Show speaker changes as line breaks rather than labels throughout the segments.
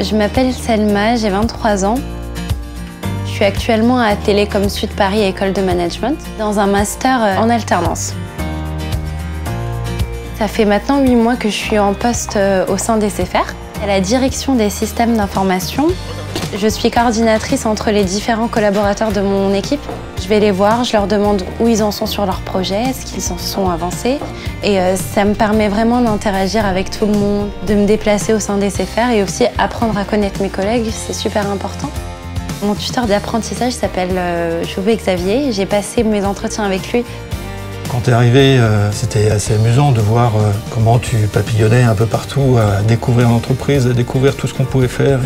Je m'appelle Selma, j'ai 23 ans. Je suis actuellement à Télécom Sud Paris École de Management, dans un master en alternance. Ça fait maintenant 8 mois que je suis en poste au sein d'SFR, à la direction des systèmes d'information. Je suis coordinatrice entre les différents collaborateurs de mon équipe. Je vais les voir, je leur demande où ils en sont sur leur projet, est-ce qu'ils en sont avancés. Et ça me permet vraiment d'interagir avec tout le monde, de me déplacer au sein d'SFR et aussi apprendre à connaître mes collègues, c'est super important. Mon tuteur d'apprentissage s'appelle Jouvet Xavier. J'ai passé mes entretiens avec lui.
Quand tu es arrivé, c'était assez amusant de voir comment tu papillonnais un peu partout, à découvrir l'entreprise, à découvrir tout ce qu'on pouvait faire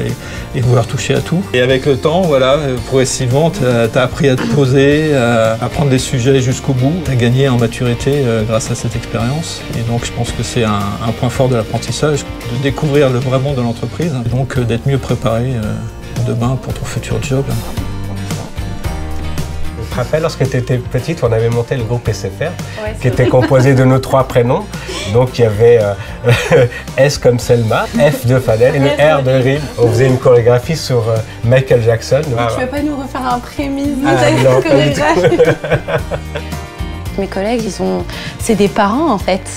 et pouvoir toucher à tout. Et avec le temps, voilà, progressivement, tu as appris à te poser, à prendre des sujets jusqu'au bout. Tu as gagné en maturité grâce à cette expérience. Et donc, je pense que c'est un point fort de l'apprentissage, de découvrir le vrai monde de l'entreprise et donc d'être mieux préparé demain pour ton futur job.
Je me rappelle, lorsque tu étais petite, on avait monté le groupe SFR, qui était composé de nos 3 prénoms. Donc il y avait S comme Selma, F de Fadel et le R de Rim. On faisait une chorégraphie sur Michael Jackson.
Tu veux pas nous refaire un prémisse
non,
chorégraphie? Mes collègues, c'est des parents en fait.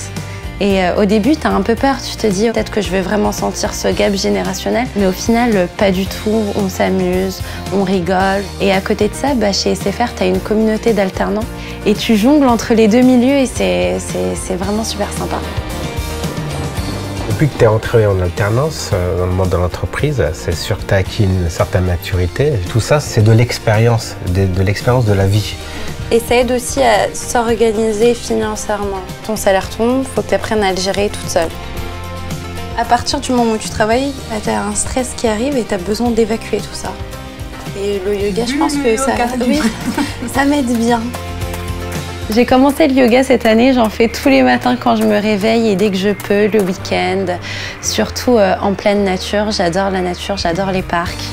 Et au début, tu as un peu peur, tu te dis peut-être que je vais vraiment sentir ce gap générationnel. Mais au final, pas du tout, on s'amuse, on rigole. Et à côté de ça, chez SFR, tu as une communauté d'alternants. Et tu jongles entre les deux milieux et c'est vraiment super sympa.
Depuis que tu es entré en alternance dans le monde de l'entreprise, c'est sûr que tu as acquis une certaine maturité. Tout ça, c'est de l'expérience, de l'expérience de la vie.
Et ça aide aussi à s'organiser financièrement. Ton salaire tombe, il faut que tu apprennes à le gérer toute seule. À partir du moment où tu travailles, tu as un stress qui arrive et tu as besoin d'évacuer tout ça. Et le yoga, je pense que ça m'aide bien. J'ai commencé le yoga cette année, j'en fais tous les matins quand je me réveille et dès que je peux, le week-end, surtout en pleine nature. J'adore la nature, j'adore les parcs.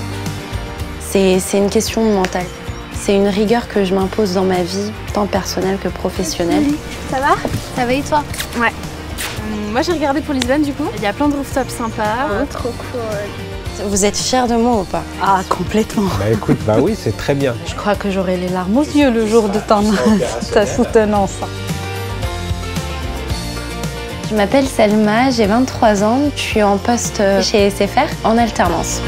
C'est une question mentale. C'est une rigueur que je m'impose dans ma vie, tant personnelle que professionnelle.
Ça va? Ça va et toi? Ouais. Moi j'ai regardé pour Lisbonne du coup. Il y a plein de rooftops sympas. Trop cool.
Vous êtes fiers de moi ou pas?
Ah, complètement.
Bah écoute, bah oui, c'est très bien.
Je crois que j'aurai les larmes aux yeux le jour de ta soutenance.
Je m'appelle Selma, j'ai 23 ans. Je suis en poste chez SFR en alternance.